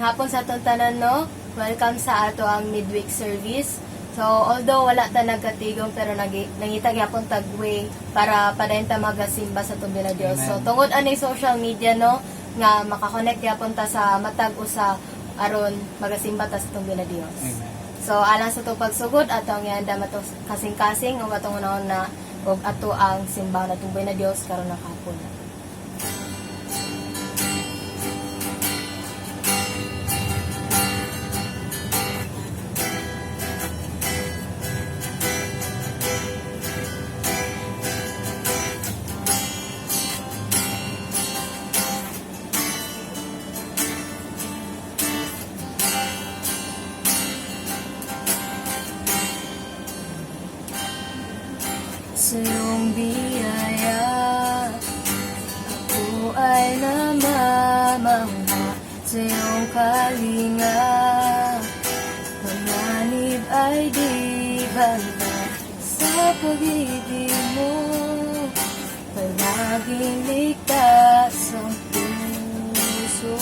hapon sa atong tanan, no? Welcome sa ato ang midweek service. So, although wala ta nagkatigong, pero nangita gyapon tagway para padayon ta magasimba sa tubig na Dios. So, tungod ani social media, no, nga makakonect gyapon ta sa matag usa aron magasimba ta sa tubig na Dios. So, alang sa to pagsugod atong ihanda mato kasing-kasing ug atong unahon na ug ato ang simbahan na tubig na Dios karon na hapon. Sa iyong biyaya, ako ay namamangha. Sa iyong kalinga, panganib ay di banta. Sa pag-ibig mo, palaging ligtas ang puso.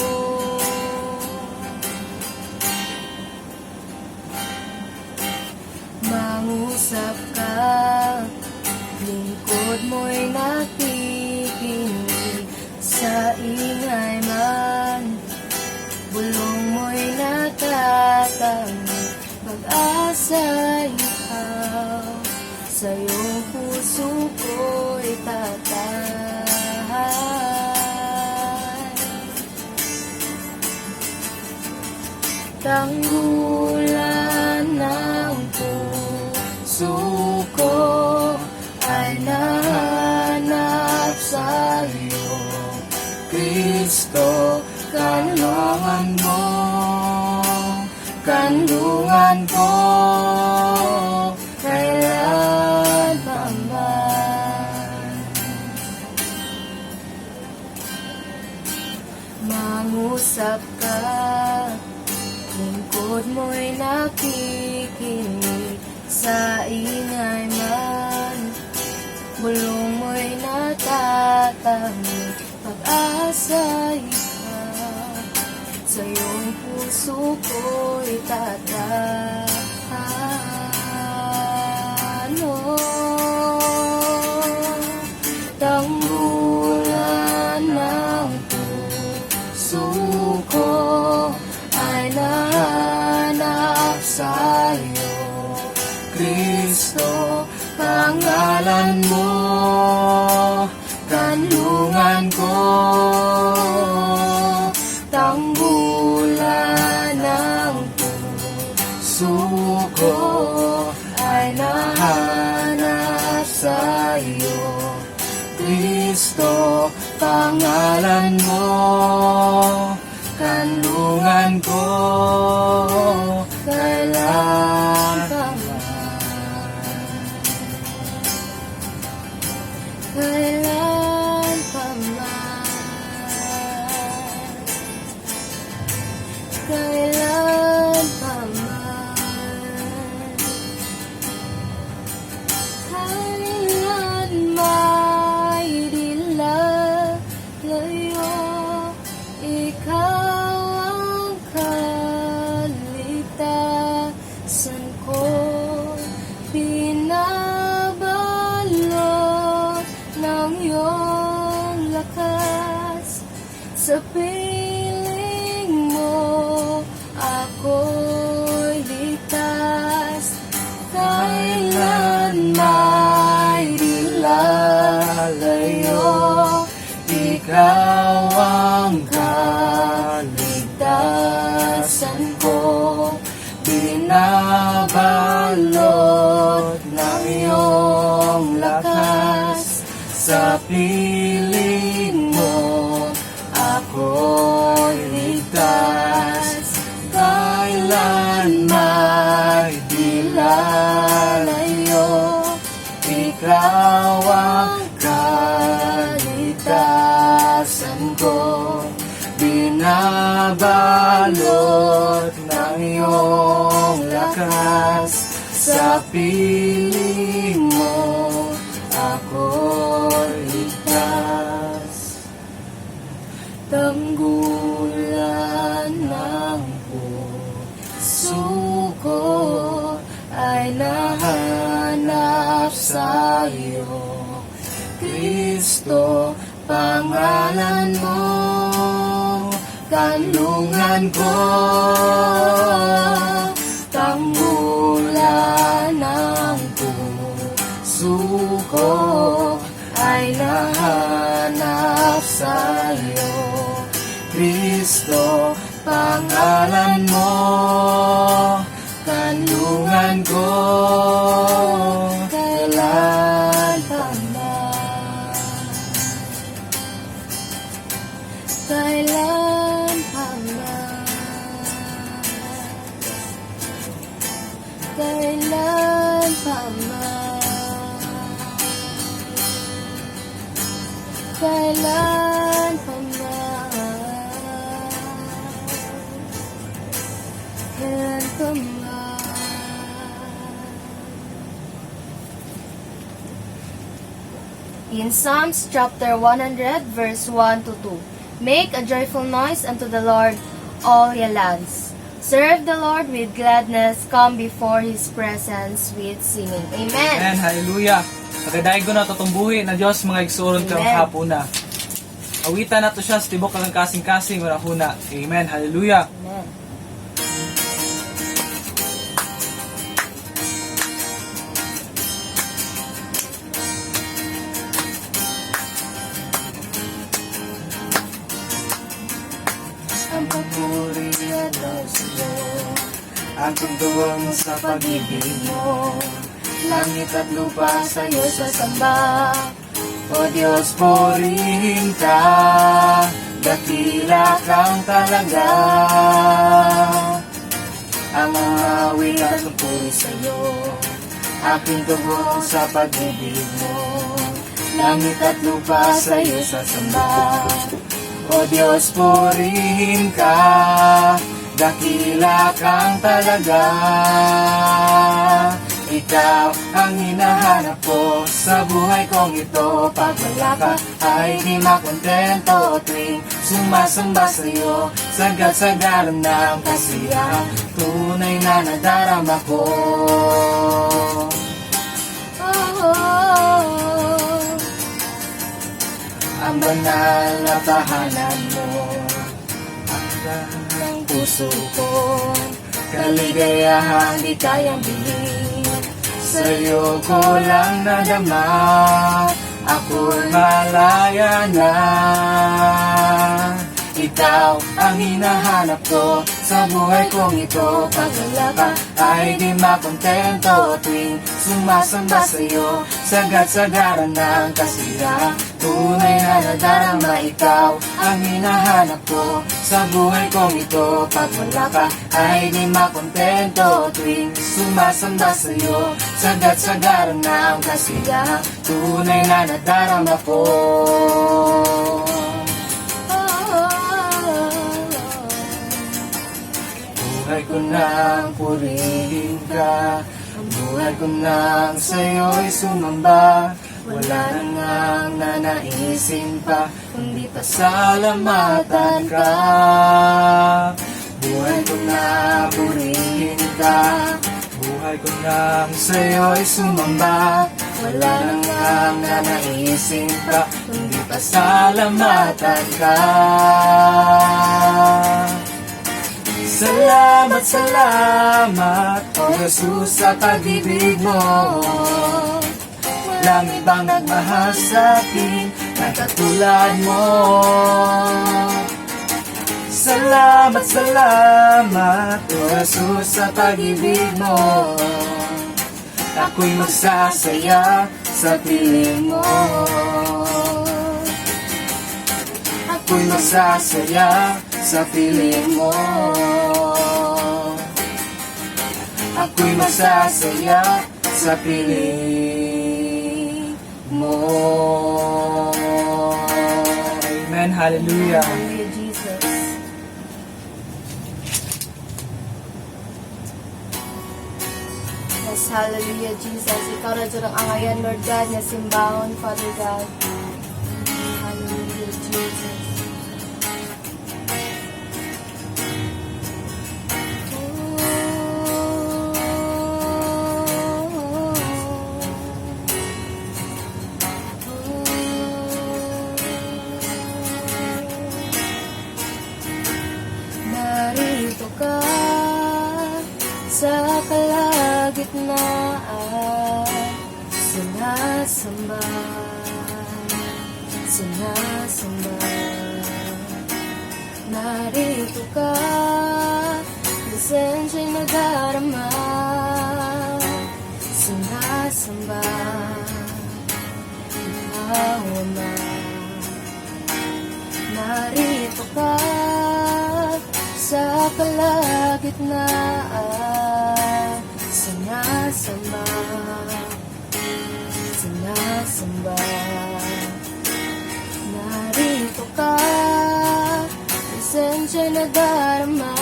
Mangusap ka, lingkod mo'y nakikinig. Sa ingay man, bulong mo'y natatangi. Pag-asa'y ikaw, sa iyong puso ko'y tatay. Tanggulan ng puso ko ay nahanap sa iyo, Kristo. Kanlungan mo, kanlungan ko, kailan pa man. Mangusap ka, lingkod mo'y nakikinig. Sa ingay man, bulong mo'y natatangi. Pag-asa'y ikaw, sa iyong puso ko'y tatano. Tanggulan ng puso ko ay nahanap sa iyo, Kristo. Pangalan mo, kanlungan ko, tanggulan ng puso ko ay nahanap sa iyo, Kristo. Pangalan mo, kanlungan ko, kailan pa kailan pa man, kailan pa man, kailan may dilalayo, ikaw ang kaligtasan ko. Pinabalot ng iyong lakas, sa piling mo ako'y ligtas. Kailan may dilalayo, ikaw ang kaligtasan ko. Binabalot ng iyong lakas, sa piling mo ako'y ligtas. Kailan may dilalayo, ikaw ang kaligtasan ko. Binabalot ng iyong lakas, sa piling mo ako'y ligtas. Tanggulan ng Kristo, pangalan mo, kanlungan ko, tangula ng puso ko ay nahanap sa'yo. Kristo, pangalan mo, kanlungan ko, kailan pa man, kailan pa man, kailan pa man, kailan pa man, kailan pa man. In Psalms chapter 100 verse 1 to 2, make a joyful noise unto the Lord, all ye lands. Serve the Lord with gladness, come before His presence with singing. Amen. Amen. Hallelujah. Pagkadaig ko na tutumbuhin na Diyos mga igsuron kang Amen. hapuna. Awitan na to siya sa tibok kang kasing-kasing marahuna. Amen. Hallelujah. Amen. Ang papuri at sa'yo, Ang tugtuwang sa pag-ibig mo, langit at lupa sa'yo sasamba. O Diyos, purihin ka, dakila kang talaga. ang mga awit at puri sa'yo, Aking tugong sa pag-ibig mo, langit at lupa sa'yo sasamba. O Diyos, purihin ka, dakila kang talaga. Ikaw ang hinahanap ko sa buhay kong ito. Pag wala ka ay di makontento tuwing sumasamba sa'yo. Sagad-sagaran ng kasiyahan, tunay na nadarama ko. Ang banal na tahanan mo, Ang puso ko, kaligayahan di kayang bilhin. sa'yo ko lang nadama, ako'y malaya na. Ikaw ang hinahanap ko sa buhay kong ito. Pag wala ka ay di makontento tuwing sumasamba sa'yo. Sagad-sagaran ng kasiyahan, tunay na nadarama. Ikaw ang hinahanap ko sa buhay kong ito. Pag wala ka ay di makontento tuwing sumasamba sa'yo. Sagad-sagaran ng kasiyahan, tunay na nadarama ko. Buhay ko nang purihin ka, ang buhay ko nang sa'yo'y sumamba. Wala na ngang nanaisin pa, kundi pasalamatan ka. Buhay ko na purihin ka, buhay ko nang sa'yo'y sumamba. Wala na ngang nanaisin pa, kundi pasalamatan ka. Salamat, salamat, O Jesus, sa pag-ibig mo. Walang ibang nagmahal sa akin na katulad mo. Salamat, salamat, O Jesus, sa pag-ibig mo. Ako'y magsasaya sa piling mo. Ako'y magsasaya sa piling mo. Ako'y masasaya sa piling mo. Amen. Hallelujah. Hallelujah, Jesus. Yes, hallelujah, Jesus. Ikaw na dyan ang angayan, Lord God, na simbahon, Father God. Hallelujah, Jesus. sa kalagitnaan, sinasamba, sinasamba. Narito ka, lisensya'y nadarama, sinasamba, ikaw Ama. Narito ka sa kalagitnaan, sinasamba, sinasamba. Narito ka, lisensya'y nadarama,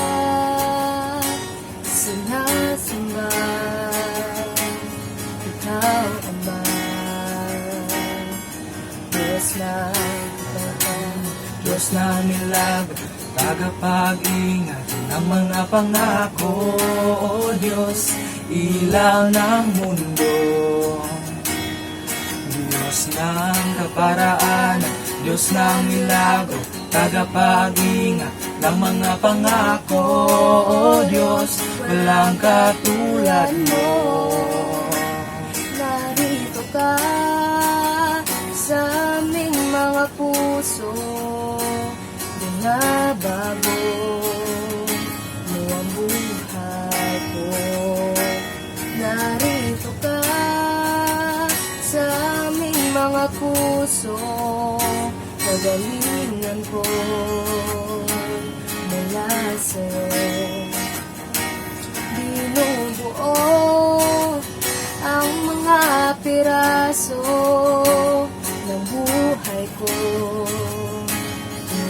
sinasamba, ikaw Ama. Diyos na kitang, Diyos na milagro, tagapag-ingat ng mga pangako, O Diyos, ilaw ng mundo. Diyos ng kaparaanan, Diyos ng milagro, tagapag-ingat ng mga pangako, O Diyos, walang katulad mo. narito ka sa aming mga puso, binabago mo ang buhay ko. Narito ka sa aming mga puso, kagalingan ko mula sa'yo. Binubuo ang mga piraso ng buhay ko,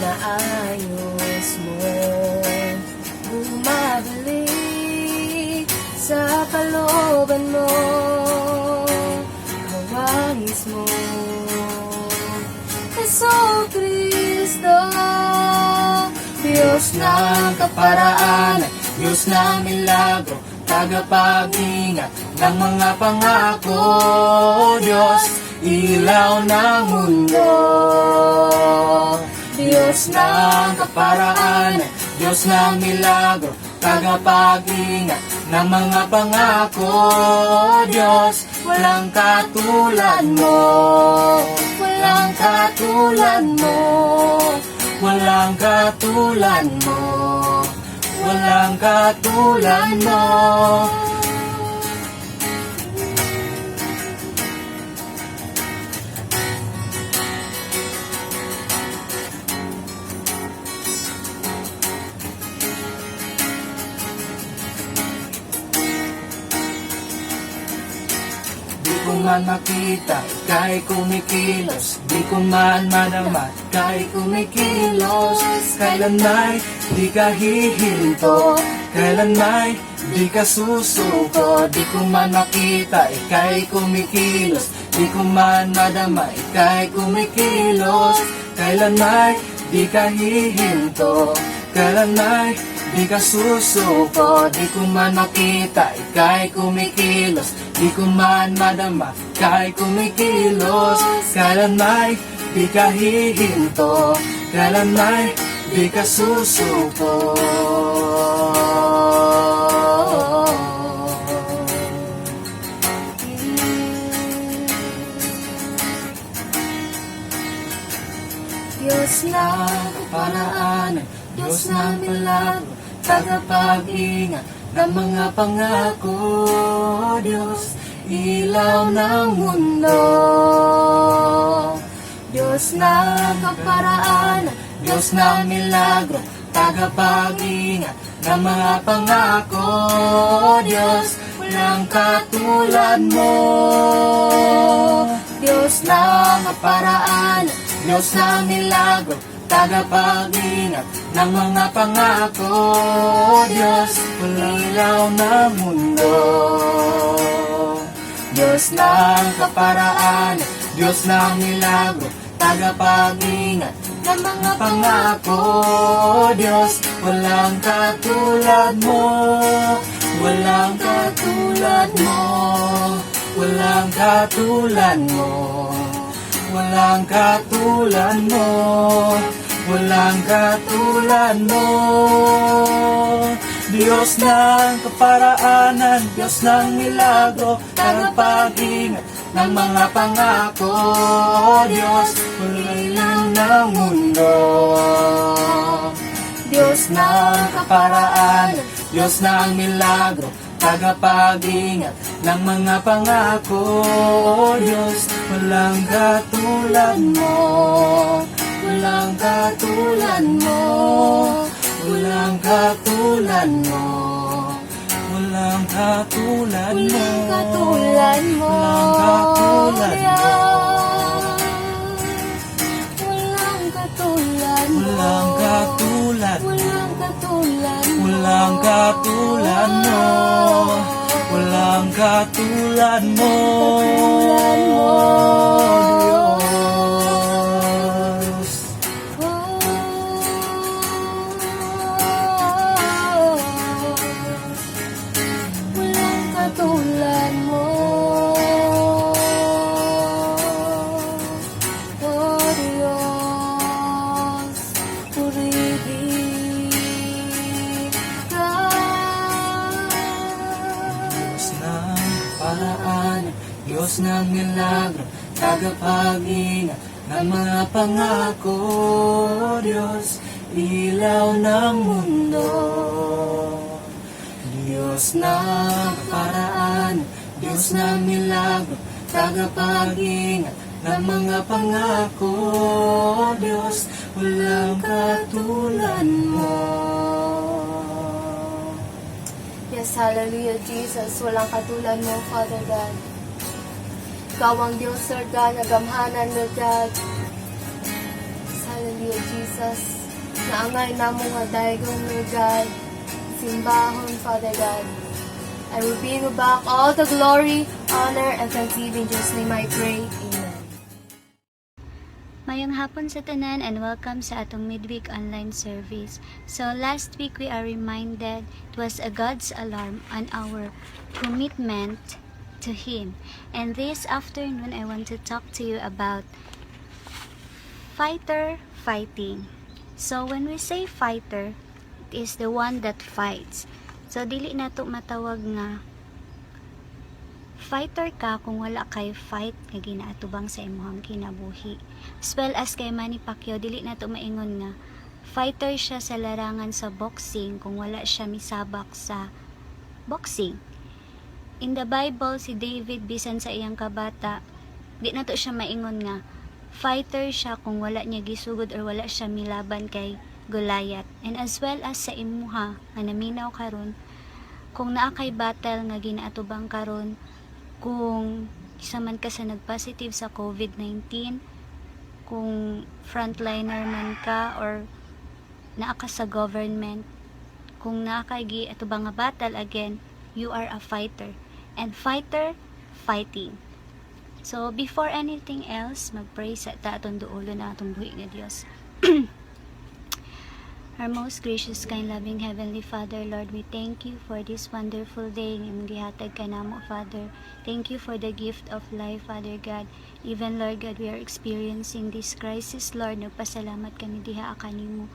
naayos mo, bumabalik sa kalooban mo, mawangis mo, Jesucristo. Diyos ng kaparaanan, Diyos ng milagro, tagapag-ingat ng mga pangako, O Diyos, ilaw ng mundo. Diyos ng kaparaanan, Diyos ng milagro, tagapag-ingat ng mga pangako, O Diyos, walang katulad mo, walang katulad mo, walang katulad mo, walang katulad mo. Di ko man makita, ika'y kumikilos. Di ko man madama, ika'y kumikilos. Kailan may di ka hihinto, kailan may di ka susuko. Di ko man makita, ika'y kumikilos. Di ko man madama, ika'y kumikilos. Kailan may di ka hihinto, kailan may di ka susuko. Di ko man makita, ika'y kumikilos. Di ko man madama, ika'y kumikilos. Kailan may di ka hihinto, kailan may di ka susuko. Diyos na Kaparaanan, Diyos ng milagro, tagapag-ingat ng mga pangako, Diyos, ilaw ng mundo. Diyos ng kaparaanan, Diyos ng milagro, tagapag-ingat ng mga pangako, Diyos, walang katulad mo. Diyos ng kaparaanan, Diyos ng milagro, tagapag-ingat ng mga pangako, Diyos, walang ilaw ng mundo. Diyos ng kaparaanan, Diyos ng milagro, tagapag-ingat ng mga pangako, Diyos, walang katulad mo, walang katulad mo, walang katulad mo, walang katulad mo, walang katulad mo. Diyos ng kaparaanan, Diyos ng milagro, tagapag-ingat ng mga pangako. Diyos, ulilaw ng mundo. Diyos ng kaparaanan, Diyos ng milagro, tagapag-ingat ng mga pangako. Diyos, walang katulad mo, walang katulad mo, walang katulad mo, walang katulad mo, Walang katulad mo. walang katulad mo, Walang katulad mo. walang katulad mo. Walang katulad mo. Walang katulad mo, walang katulad mo, Katulad mo. Diyos. Walang katulad mo. Oh Diyos, purihin ka. Diyos ng paraan, Diyos ng milagro, tagapag-ingat ng mga pangako. Diyos, ilaw ng mundo. Diyos ng paraan, Diyos ng milagro, tagapag-ingat ng mga pangako. Diyos, walang katulad mo. Yes, hallelujah, Jesus. Walang katulad mo, Father God. Ikaw ang Diyos, Lord God, nagamhanan, Lord God. Yes, hallelujah, Jesus. Naangay na mo nga daigong, Lord God. Simbahon, Father God. I will bring you back all the glory, honor, and thanksgiving. In Jesus' name I pray. Amen. Mayong hapon sa tanan and welcome sa atong midweek online service. So last week we are reminded it was a God's alarm on our commitment to Him. And this afternoon I want to talk to you about fighter fighting. So when we say fighter, it is the one that fights. So dili na to matawag nga fighter ka kung wala kay fight nga ginaatubang sa imong kinabuhi. As well as kay Manny Pacquiao, dili na to maingon nga fighter siya sa larangan sa boxing kung wala siya misabak sa boxing. In the Bible, si David bisan sa iyang kabata, di na to siya maingon nga fighter siya kung wala niya gisugod or wala siya milaban kay Goliath. And as well as sa imuha nga naminaw karon, kung naa kay battle nga ginaatubang karon, kung isa man ka sa nag-positive sa COVID-19, kung frontliner man ka or naa ka sa government, kung naa kay giatubang nga battle, again, you are a fighter. And fighter, fighting. So, before anything else, mag-pray sa atong duulo na atong buhi nga Dios. Our most gracious, kind, loving Heavenly Father, Lord, we thank you for this wonderful day nga gihatag ka namo, Father. Thank you for the gift of life, Father God. Even, Lord God, we are experiencing this crisis, Lord. Nagpasalamat kami diha kanimo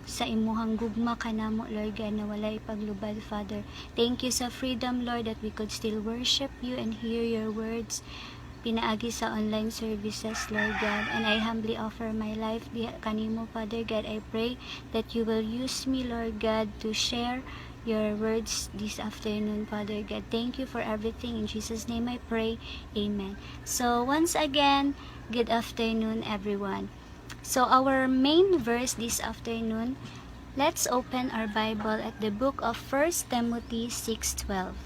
sa imuhang gugma ka namo, Lord God, na walay paglubad, Father. Thank you sa freedom, Lord, that we could still worship you and hear your words pinaagi sa online services, Lord God. And I humbly offer my life diha kanimo, Father God. I pray that you will use me, Lord God, to share your words this afternoon, Father God. Thank you for everything. In Jesus' name I pray. Amen. So, once again, good afternoon, everyone. So, our main verse this afternoon, let's open our Bible at the book of 1 Timothy 6:12.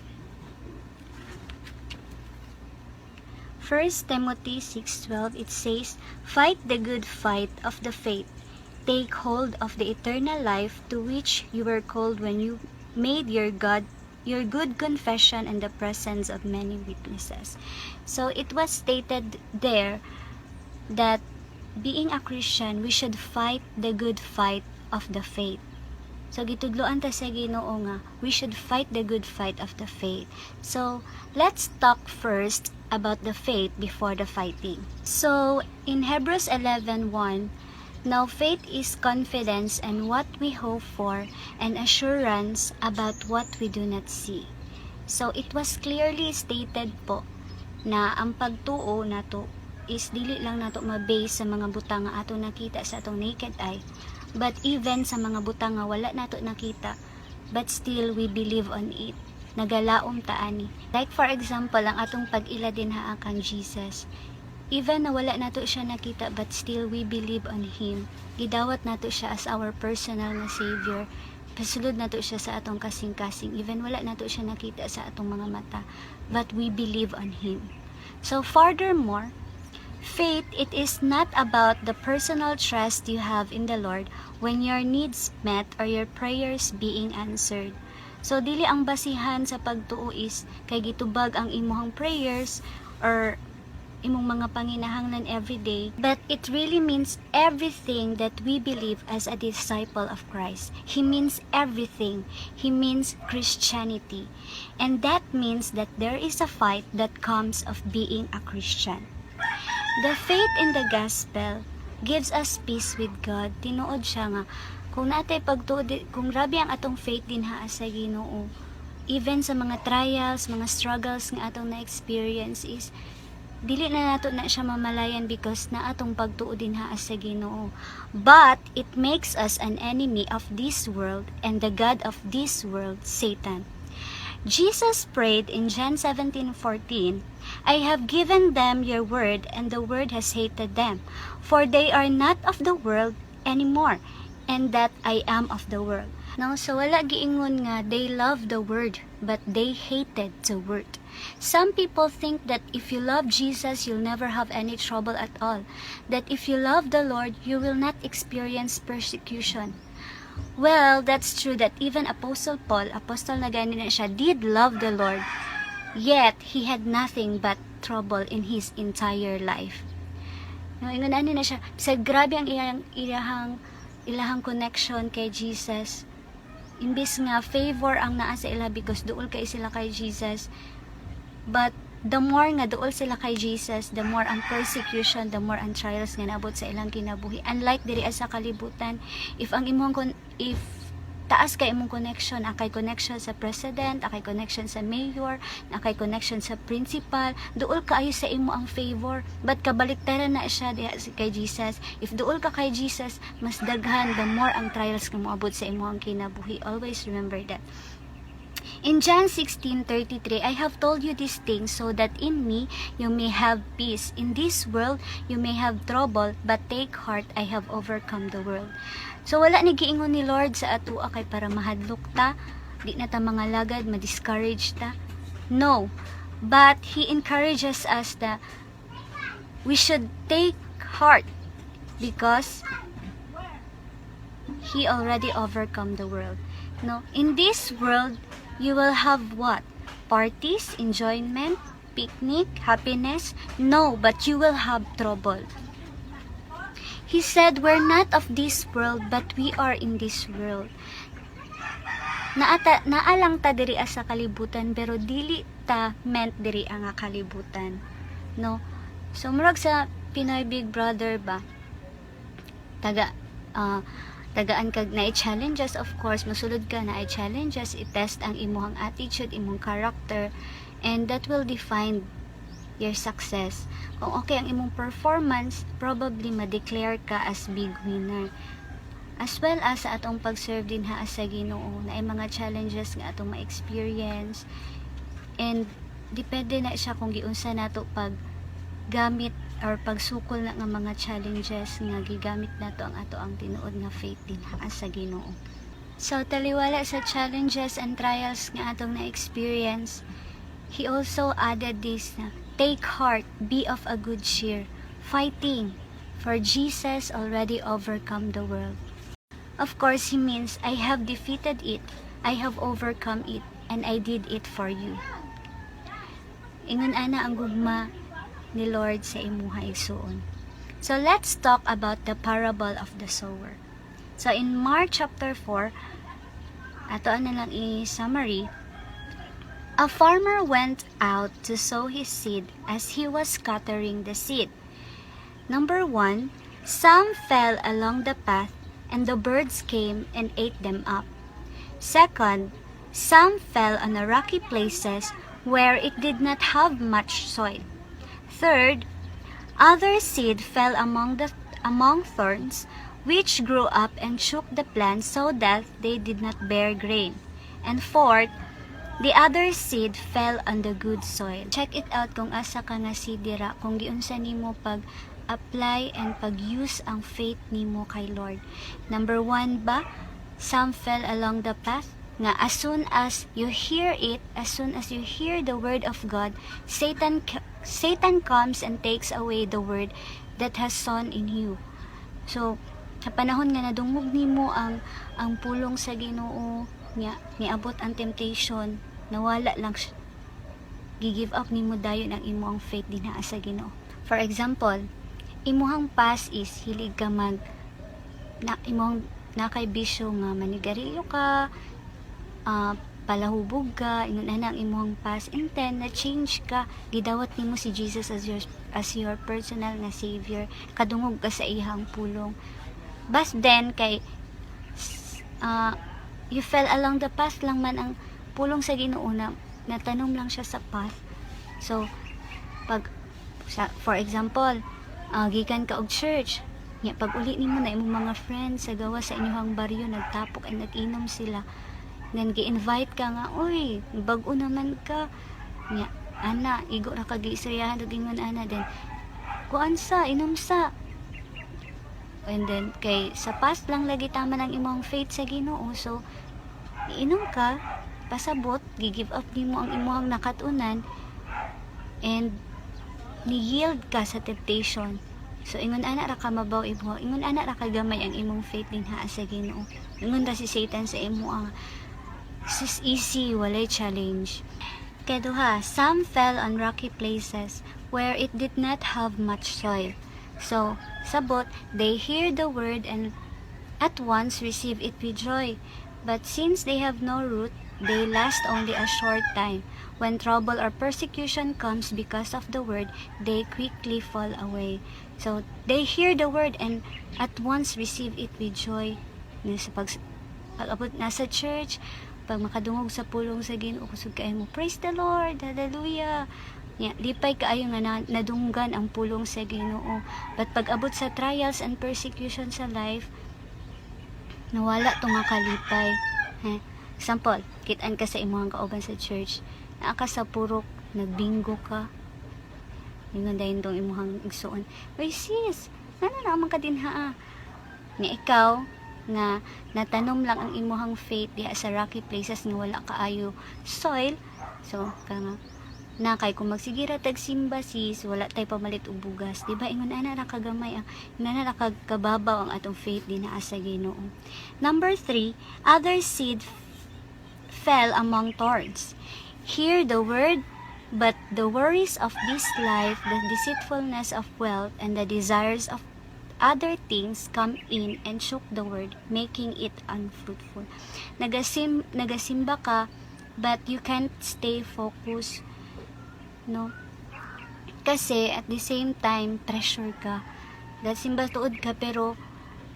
1 Timothy 6:12, it says, "Fight the good fight of the faith. Take hold of the eternal life to which you were called when you made your good confession in the presence of many witnesses." So it was stated there that being a Christian, we should fight the good fight of the faith. So gitudloan ta sa Ginoo nga, we should fight the good fight of the faith. So let's talk first about the faith before the fighting. So in Hebrews 11:1, Now, faith is confidence in what we hope for and assurance about what we do not see. So, it was clearly stated po na ang pagtuo nato is dili lang nato ma-base sa mga butang nga ato nakita sa atong naked eye, but even sa mga butang nga wala nato nakita, but still we believe on it. Nagalaom ta ani. Like for example, ang atong pag-ila din kang Jesus. Even na wala nato siya nakita, but still we believe on Him. Gidawat nato siya as our personal na Savior. Pasulod nato siya sa atong kasing-kasing. Even wala nato siya nakita sa atong mga mata, but we believe on Him. So furthermore, faith, it is not about the personal trust you have in the Lord when your needs met or your prayers being answered. So dili ang basihan sa pagtuo is kay gitubag ang imong prayers or imong mga panginahanglan every day, but it really means everything that we believe as a disciple of Christ. He means everything. He means Christianity. And that means that there is a fight that comes of being a Christian. The faith in the gospel gives us peace with God. Tinuod siya nga, kung natay pagtuod, kung grabe ang atong faith din sa Ginoo, even sa mga trials, mga struggles nga atong na-experience is, dili na nato na siya mamalayan because na atong pagtuod din sa Ginoo. But it makes us an enemy of this world and the god of this world, Satan. Jesus prayed in John 17:14, I have given them your word, and the word has hated them, for they are not of the world anymore, and that I am of the world. No, so wala giingon nga they love the word, but they hated the word. Some people think that if you love Jesus, you'll never have any trouble at all. That if you love the Lord, you will not experience persecution. Well, that's true that even Apostle Paul, apostle na gani na siya, did love the Lord. Yet, he had nothing but trouble in his entire life. No, ingon ani na siya, sa grabe ang ilahang connection kay Jesus. Imbis nga favor ang naa sa ila because duol kay sila kay Jesus. But the more nga duol sila kay Jesus, the more ang persecution, the more ang trials nga naabot sa ilang kinabuhi. Unlike diri sa kalibutan, if taas kay imong connection, akay connection sa president, akay connection sa mayor, akay connection sa principal, duol kaayo sa imo ang favor. But kabaliktaran na siya diha kay Jesus. If duol ka kay Jesus, mas daghan the more ang trials nga moabot sa imo ang kinabuhi. Always remember that. In John 16:33, I have told you these things so that in me you may have peace. In this world you may have trouble, but take heart, I have overcome the world. So wala ni giingon ni Lord sa atua kay para mahadlok ta, di na ta mga lagad, ma-discourage ta. No, but He encourages us that we should take heart because He already overcome the world. No, in this world you will have what? Parties, enjoyment, picnic, happiness? No, but you will have trouble. He said, we're not of this world, but we are in this world. Naalang ta diri sa kalibutan, pero dili ta meant diri ang kalibutan. No? So, murag sa Pinoy Big Brother ba? Tagaan kag na challenges, of course, masulod ka na challenges, i-test ang imong attitude, imong character, and that will define your success. Kung okay ang imong performance, probably ma-declare ka as big winner. As well as sa atong pag-serve din sa Ginoo, na ay mga challenges nga atong ma-experience, and depende na siya kung giunsa nato pag gamit or pagsukol na nga mga challenges nga gigamit nato ang ato ang tinuod nga faith din sa Ginoo. So taliwala sa challenges and trials nga atong na-experience, He also added this na take heart, be of a good cheer, fighting, for Jesus already overcome the world. Of course, He means I have defeated it, I have overcome it, and I did it for you. Ingon ana ang gugma ni Lord sa imuha igsuon. So let's talk about the parable of the sower. So in Mark chapter 4, ato na lang i-summary. A farmer went out to sow his seed as he was scattering the seed. Number 1, Some fell along the path, and the birds came and ate them up. Second, some fell on the rocky places where it did not have much soil. Third, other seed fell among thorns, which grew up and shook the plants so that they did not bear grain. And fourth, the other seed fell on the good soil. Check it out kung asa ka nga seed dira, kung giunsa nimo pag-apply and pag-use ang faith nimo kay Lord. Number 1 ba? Some fell along the path. Nga as soon as you hear it, as soon as you hear the word of God, Satan comes and takes away the word that has sown in you. So, sa panahon nga nadungog nimo ang pulong sa Ginoo, niabot ang temptation, nawala lang siya. Gi-give up nimo dayon ang imong faith dinha sa Ginoo. For example, imuhang past is hilig ka imong nakay bisyo nga manigarilyo ka, palahubog ka, ingon ana ang imong past, and then na change ka, gidawat nimo si Jesus as your personal nga savior, kadungog ka sa ihang pulong. But then kay you fell along the path lang man ang pulong sa Ginoo, natanom lang siya sa path. So for example, gikan ka og church, pag uli nimo na imong mga friends sa gawa sa inyong baryo nagtapok ay nag-inom sila, then gi-invite ka nga, oy, bag-o naman ka. Ana, igo ra ka giistoryahan og ingon ana, then kuan sa inom sa. And then kay sa past lang lagi tama ng imong faith sa Ginoo. So iinom ka, pasabot, gi-give up nimo ang imong nakatunan and ni-yield ka sa temptation. So ingon ana ra ka mabaw imo, ingon ana ra ka gamay ang imong faith dinha sa Ginoo. Ingon ra si Satan sa imo ang sis easy, walay challenge. Kaduha, some fell on rocky places where it did not have much soil. So, sabot, they hear the word and at once receive it with joy. But since they have no root, they last only a short time. When trouble or persecution comes because of the word, they quickly fall away. So, they hear the word and at once receive it with joy. Pag-abot nasa church, pag makadungog sa pulong sa Ginoo, kusog kayo mo, praise the Lord, hallelujah. Lipay kaayo nga nadunggan ang pulong sa Ginoo. But pag abot sa trials and persecution sa life, nawala to nga kalipay. Example, kitaan ka sa imong kauban sa church, naa ka sa purok, nagbingo ka, yun dayon tong imong igsuon, oy sis, nana naman ka din ha. Nga ikaw nga natanom lang ang imuhang faith diha sa rocky places nga wala kaayo soil. So kanga na kay kung magsigira tag simba sis, wala tay pamalit og bugas, di ba? Ingon ana ra kagamay ang ingon ra kababaw ang atong faith dinha sa Ginoo. Number 3, other seed fell among thorns. Hear the word, but the worries of this life, the deceitfulness of wealth, and the desires of other things come in and shook the word, making it unfruitful. Nagasimba ka, but you can't stay focused, no? Kasi at the same time, pressure ka. Nagasimba tuod ka, pero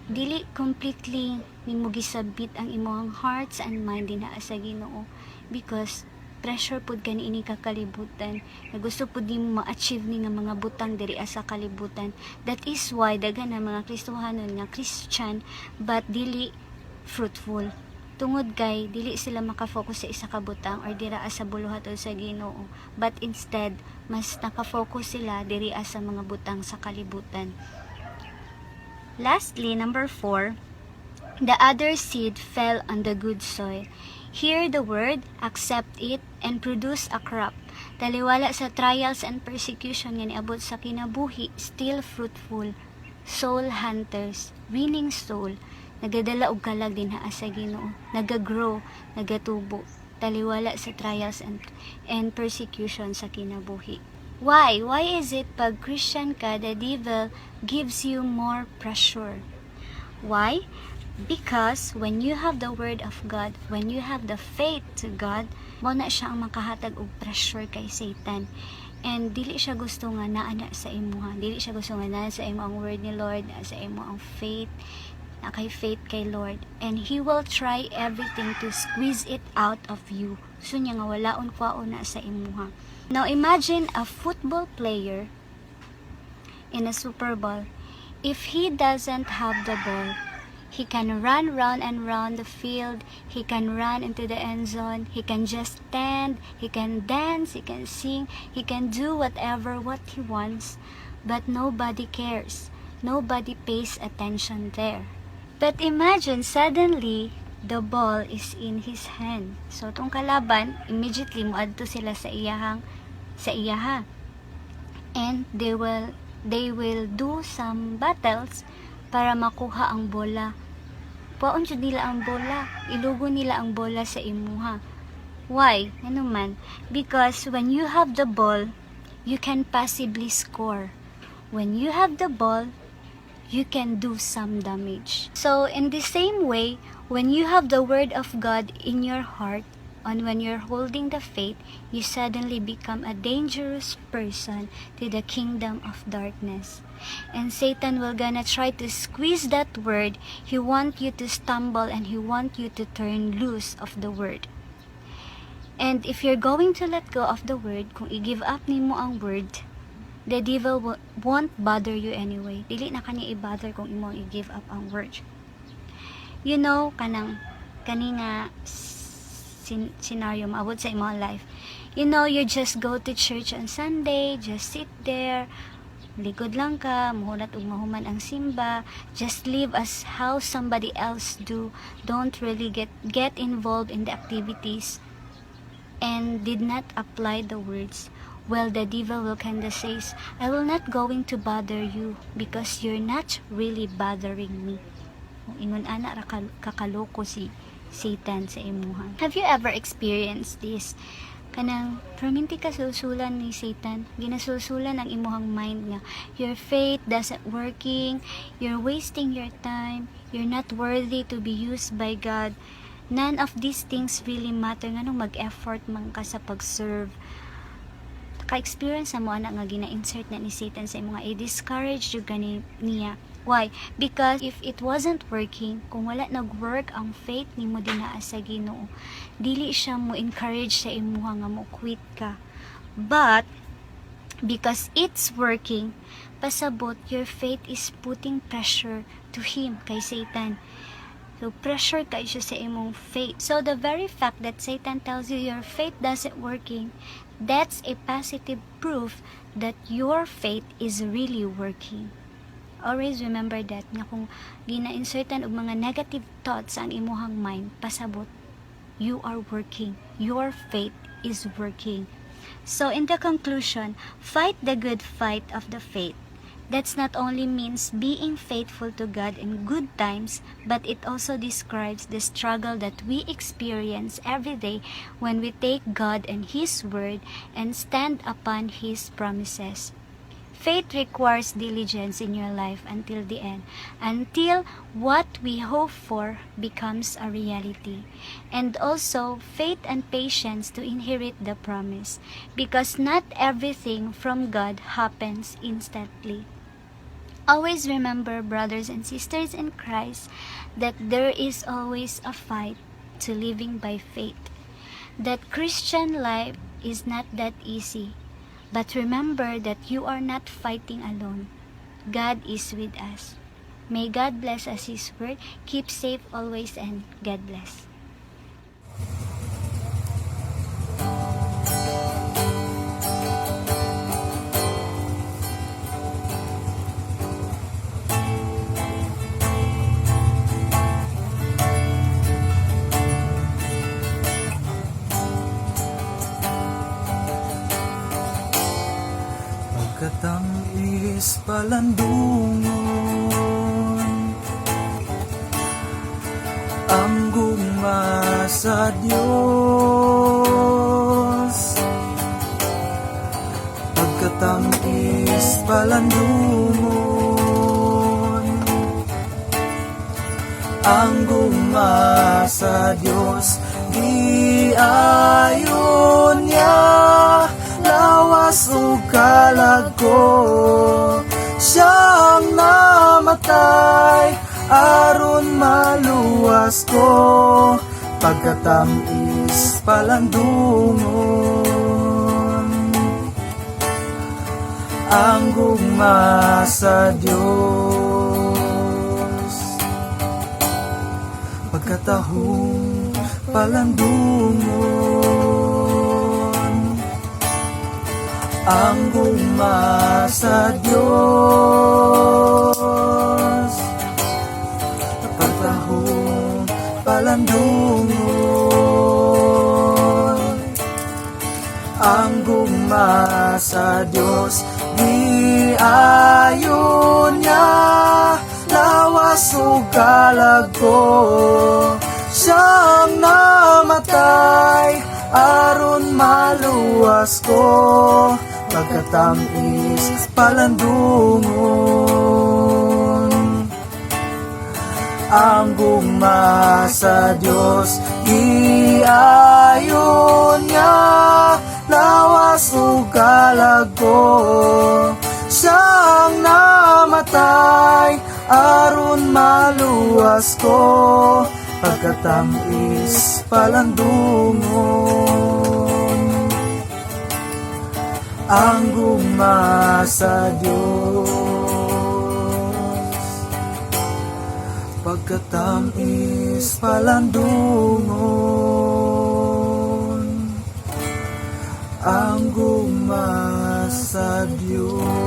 dili completely nimo gisabit ang imong hearts and mind dinha sa Ginoo, because pressure pud ka niini ka kalibutan, na gusto pud nimo ma-achieve ni nga mga butang diri sa kalibutan. That is why daghan na mga Kristohanon nga Christian but dili fruitful, tungod kay dili sila makafocus sa isa ka butang or dira sa buluhat o sa Ginoo, but instead mas nakafocus sila diri sa mga butang sa kalibutan. Lastly, number 4, the other seed fell on the good soil. Hear the word, accept it, and produce a crop. Taliwala sa trials and persecution nga niabot sa kinabuhi, still fruitful. Soul hunters, winning soul, nagadala og kalag dinha sa Ginoo, nagagrow, nagatubo, taliwala sa trials and persecution sa kinabuhi. Why? Why is it pag Christian ka, the devil gives you more pressure? Why? Because when you have the word of God, when you have the faith to God, mo na siya ang makahatag og pressure kay Satan. And dili siya gusto nga naa na sa imuha. Dili siya gusto nga naa sa imo ang word ni Lord, naa sa imo ang faith, na kay faith kay Lord. And He will try everything to squeeze it out of you. So niya nga walaon kwaon na sa imuha. Now imagine a football player in a Super Bowl. If he doesn't have the ball, he can run round and round the field. He can run into the end zone. He can just stand. He can dance. He can sing. He can do whatever what he wants. But nobody cares. Nobody pays attention there. But imagine suddenly the ball is in his hand. So tong kalaban, immediately moadto sila sa iyaha. And they will do some battles para makuha ang bola. Paon jud nila ang bola, ilugo nila ang bola sa imuha. Why? Ano man? Because when you have the ball, you can possibly score. When you have the ball, you can do some damage. So in the same way, when you have the word of God in your heart, and when you're holding the faith, you suddenly become a dangerous person to the kingdom of darkness. And Satan will gonna try to squeeze that word. He want you to stumble and he want you to turn loose of the word. And if you're going to let go of the word, kung i-give up nimo ang word, the devil won't bother you anyway. Dili na kanya i-bother kung imo i-give up ang word. You know, kani nga scenario maabot sa imong life. You know, you just go to church on Sunday, just sit there, likod lang ka, muhulat ug mahuman ang simba, just live as how somebody else do. Don't really get involved in the activities and did not apply the words. Well, the devil will kinda says, I will not going to bother you because you're not really bothering me. Ingon ana ra kakaloko si Satan sa imuha. Have you ever experienced this? Kanang perminti ka susulan ni Satan, ginasusulan ang imuhang mind nga your faith doesn't working, you're wasting your time, you're not worthy to be used by God. None of these things really matter. Nganong mag-effort man ka sa pag-serve. Ka-experience mo anak nga gina-insert na ni Satan sa imo nga i-discourage jud gani niya. Why? Because if it wasn't working, kung wala nag-work ang faith nimo dinaa sa Ginoo, dili siya mo encourage sa imuha nga mo quit ka. But because it's working, pasabot your faith is putting pressure to him, kay Satan. So pressure kay siya sa imong faith. So the very fact that Satan tells you your faith doesn't working, that's a positive proof that your faith is really working. Always remember that nga kung gina-insertan og mga negative thoughts ang imuhang mind, pasabot, you are working. Your faith is working. So in the conclusion, fight the good fight of the faith. That's not only means being faithful to God in good times, but it also describes the struggle that we experience every day when we take God and His Word and stand upon His promises. Faith requires diligence in your life until the end, until what we hope for becomes a reality. And also, faith and patience to inherit the promise, because not everything from God happens instantly. Always remember, brothers and sisters in Christ, that there is always a fight to living by faith. That Christian life is not that easy. But remember that you are not fighting alone. God is with us. May God bless us His word. Keep safe always and God bless. Katamis palandungon ang gugma sa Diyos. Pagkatamis palandungon ang gugma sa Diyos. Di ayon niya lawas o sukalag ko, siyang namatay aron maluwas ko, pagkatamis palandungon. Ang gugma sa Diyos, pagkatahong palandungon. Ang gugma sa Diyos, pagkatahong palandungon. Ang gugma sa Diyos, di ayon niya lawas ug kalag ko, siyang namatay aron maluwas ko, pagkatamis palandungon. Ang gugma sa Diyos, di ayon niya lawas ug kalag ko, siyang namatay aron maluwas ko, pagkatamis palandungon. Ang gugma sa Diyos, pagkatamis palandungon. Ang gugma sa Diyos.